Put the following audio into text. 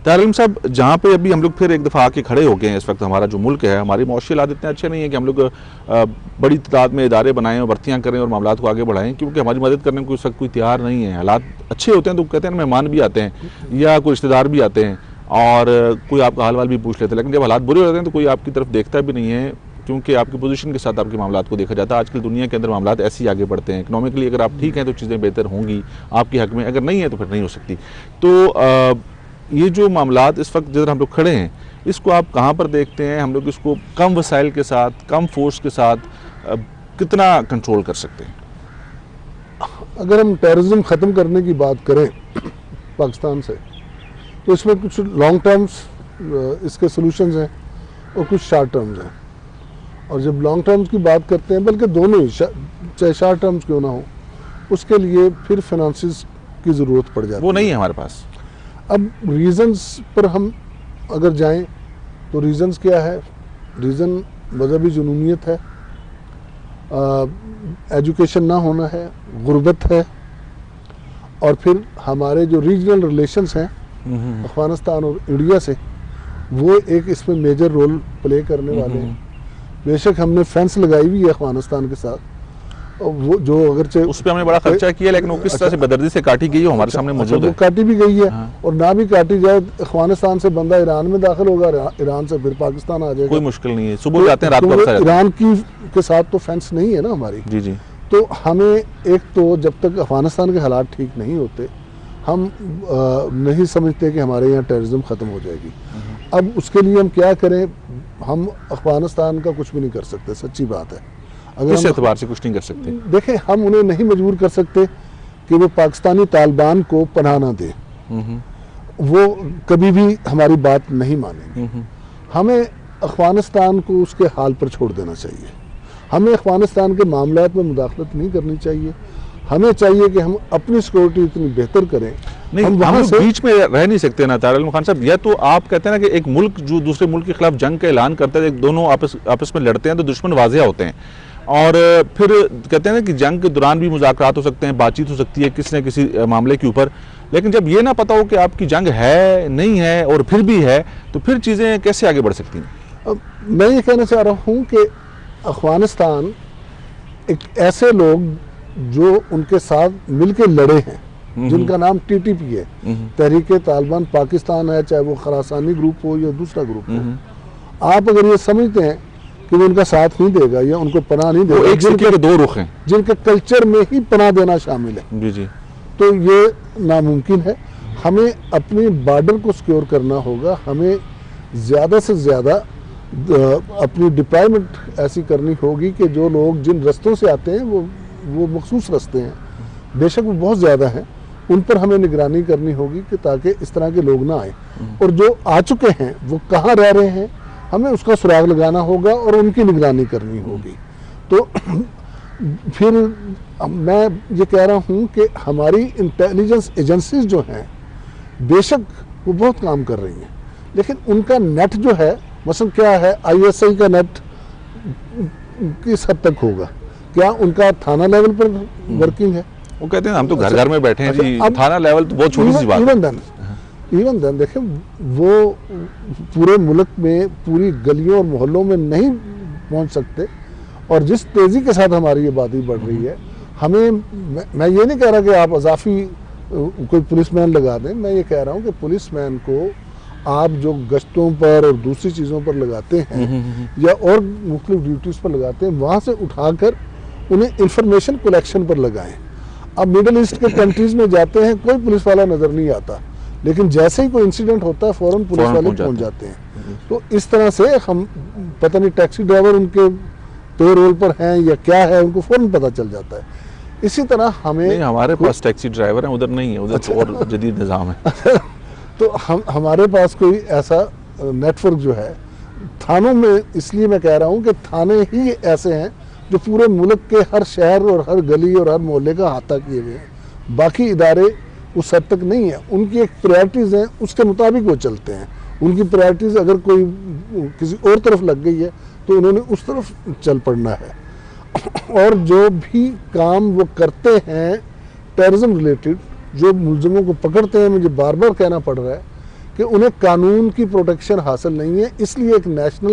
طاہر علم صاحب، جہاں پہ ابھی ہم لوگ پھر ایک دفعہ آ کے کھڑے ہو گئے ہیں، اس وقت ہمارا جو ملک ہے، ہماری معاشی حالات اتنے اچھے نہیں ہیں کہ ہم لوگ بڑی تعداد میں ادارے بنائیں اور بھرتیاں کریں اور معاملات کو آگے بڑھائیں، کیونکہ ہماری مدد کرنے کو اس وقت کوئی تیار نہیں ہے. حالات اچھے ہوتے ہیں تو کہتے ہیں مہمان بھی آتے ہیں یا کوئی رشتہ دار بھی آتے ہیں اور کوئی آپ کا حال وال بھی پوچھ لیتے ہیں، لیکن جب حالات برے ہو جاتے ہیں تو کوئی آپ کی طرف دیکھتا بھی نہیں ہے، کیونکہ آپ کی پوزیشن کے ساتھ آپ کے معاملات کو دیکھا جاتا ہے. آج کل دنیا کے اندر معاملات ایسے ہی آگے بڑھتے ہیں. اکنامکلی اگر آپ ٹھیک ہیں تو چیزیں بہتر ہوں گی آپ کے حق میں، اگر نہیں ہے تو پھر نہیں ہو سکتی. تو یہ جو معاملات اس وقت جدھر ہم لوگ کھڑے ہیں، اس کو آپ کہاں پر دیکھتے ہیں؟ ہم لوگ اس کو کم وسائل کے ساتھ، کم فورس کے ساتھ کتنا کنٹرول کر سکتے ہیں؟ اگر ہم ٹیررزم ختم کرنے کی بات کریں پاکستان سے، تو اس میں کچھ لانگ ٹرمز اس کے سلوشنز ہیں اور کچھ شارٹ ٹرمز ہیں. اور جب لانگ ٹرمز کی بات کرتے ہیں، بلکہ دونوں ہی، چاہے شارٹ ٹرمز کیوں نہ ہو، اس کے لیے پھر فنانسز کی ضرورت پڑ جاتی ہے. وہ نہیں ہے ہمارے پاس. اب ریزنز پر ہم اگر جائیں تو ریزنز کیا ہے؟ ریزن مذہبی جنونیت ہے، ایجوکیشن نہ ہونا ہے، غربت ہے، اور پھر ہمارے جو ریجنل ریلیشنز ہیں افغانستان اور انڈیا سے، وہ ایک اس میں میجر رول پلے کرنے والے ہیں. بے شک ہم نے فینس لگائی ہوئی ہے افغانستان کے ساتھ، وہ جو اگرچہ اس پہ ہم نے بڑا خرچہ کیا، لیکن وہ کس طرح سے بدردی سے کاٹی گئی ہمارے سامنے موجود ہے. وہ کاٹی بھی گئی ہے، اور نہ بھی کاٹی جائے، افغانستان سے بندہ ایران میں داخل ہوگا، ایران سے پھر پاکستان آ جائے گا. کوئی مشکل نہیں ہے، صبح جاتے ہیں رات کو واپس آ جاتے ہیں. ایران کے ساتھ تو فینس نہیں ہے نا ہماری. جی جی. تو ہمیں ایک تو جب تک افغانستان کے حالات ٹھیک نہیں ہوتے، ہم نہیں سمجھتے کہ ہمارے یہاں ٹیررزم ختم ہو جائے گی. اب اس کے لیے ہم کیا کریں؟ ہم افغانستان کا کچھ بھی نہیں کر سکتے، سچی بات ہے. کس اعتبار سے کچھ نہیں کر سکتے؟ دیکھیں، ہم انہیں نہیں مجبور کر سکتے کہ وہ پاکستانی طالبان کو پناہ نہ دیں، وہ کبھی بھی ہماری بات نہیں مانیں گے. ہمیں افغانستان کو اس کے حال پر چھوڑ دینا چاہیے. ہمیں افغانستان کے معاملات میں مداخلت نہیں کرنی چاہیے. ہمیں چاہیے کہ ہم اپنی سیکورٹی اتنی بہتر کریں. نہیں، ہم بیچ میں رہ نہیں سکتے نا طاہر علم خان صاحب. یا تو آپ کہتے ہیں نا کہ ایک ملک جو دوسرے ملک کے خلاف جنگ کا اعلان کرتا ہے، دونوں آپس میں لڑتے ہیں تو دشمن واضح ہوتے ہیں، اور پھر کہتے ہیں نا کہ جنگ کے دوران بھی مذاکرات ہو سکتے ہیں، بات چیت ہو سکتی ہے کسی نہ کسی معاملے کے اوپر. لیکن جب یہ نہ پتا ہو کہ آپ کی جنگ ہے نہیں ہے اور پھر بھی ہے، تو پھر چیزیں کیسے آگے بڑھ سکتی ہیں؟ میں یہ کہنا چاہ رہا ہوں کہ افغانستان ایک ایسے لوگ جو ان کے ساتھ مل کے لڑے ہیں، جن کا نام ٹی ٹی پی ہے، تحریک طالبان پاکستان ہے، چاہے وہ خراسانی گروپ ہو یا دوسرا گروپ ہو. آپ اگر یہ سمجھتے ہیں کہ وہ ان کا ساتھ نہیں دے گا یا ان کو پناہ نہیں دے گا، ایک سکے کے دو رخ ہیں، جن کے کلچر میں ہی پناہ دینا شامل ہے، جی جی، تو یہ ناممکن ہے. ہمیں اپنی بارڈر کو سیکیور کرنا ہوگا. ہمیں زیادہ سے زیادہ اپنی ڈپلائمنٹ ایسی کرنی ہوگی کہ جو لوگ جن رستوں سے آتے ہیں وہ مخصوص رستے ہیں، بے شک وہ بہت زیادہ ہیں، ان پر ہمیں نگرانی کرنی ہوگی کہ تاکہ اس طرح کے لوگ نہ آئیں. اور جو آ چکے ہیں وہ کہاں رہ رہے ہیں، ہمیں اس کا سراغ لگانا ہوگا اور ان کی نگرانی کرنی ہوگی. تو پھر میں یہ کہہ رہا ہوں کہ ہماری انٹیلیجنس ایجنسیز جو ہیں، بے شک وہ بہت کام کر رہی ہیں، لیکن ان کا نیٹ جو ہے، مثلا کیا ہے، آئی ایس آئی کا نیٹ کس حد تک ہوگا؟ کیا ان کا تھانہ لیول پر ورکنگ ہے؟ وہ کہتے ہیں ہم تو گھر گھر میں بیٹھے ہیں جی، تھانہ لیول تو بہت چھوٹی سی بات ہے. ایون دین دیکھیں، وہ پورے ملک میں پوری گلیوں اور محلوں میں نہیں پہنچ سکتے. اور جس تیزی کے ساتھ ہماری یہ باتیں بڑھ رہی ہے، ہمیں، میں یہ نہیں کہہ رہا کہ آپ اضافی کوئی پولیس مین لگا دیں. میں یہ کہہ رہا ہوں کہ پولیس مین کو آپ جو گشتوں پر اور دوسری چیزوں پر لگاتے ہیں یا اور مختلف ڈیوٹیز پر لگاتے ہیں، وہاں سے اٹھا کر انہیں انفارمیشن کلیکشن پر لگائیں. اب مڈل ایسٹ کے کنٹریز میں جاتے ہیں، کوئی پولیس والا نظر نہیں آتا، لیکن جیسے ہی کوئی انسیڈنٹ ہوتا ہے فوراً پولیس والے پہنچ جاتے ہیں. تو اس طرح سے ہم، پتہ نہیں ٹیکسی ڈرائیور ان کے پے رول پر ہیں یا کیا ہے، ان کو فوراً پتہ چل جاتا ہے. اسی طرح ہمیں، ہمارے پاس ٹیکسی ڈرائیور ہیں، ادھر نہیں ہے، ادھر اور جدید نظام ہے. تو ہمارے پاس کوئی ایسا نیٹ ورک جو ہے تھانوں میں، اس لیے میں کہہ رہا ہوں کہ تھانے ہی ایسے ہیں جو پورے ملک کے ہر شہر اور ہر گلی اور ہر محلے کا احاطہ کیے ہوئے ہیں. باقی ادارے اس حد تک نہیں ہیں. ان کی ایک پرائرٹیز ہیں، اس کے مطابق وہ چلتے ہیں. ان کی پرائرٹیز اگر کوئی کسی اور طرف لگ گئی ہے تو انہوں نے اس طرف چل پڑنا ہے. اور جو بھی کام وہ کرتے ہیں ٹیررزم ریلیٹڈ، جو ملزموں کو پکڑتے ہیں، مجھے بار بار کہنا پڑ رہا ہے کہ انہیں قانون کی پروٹیکشن حاصل نہیں ہے، اس لیے ایک نیشنل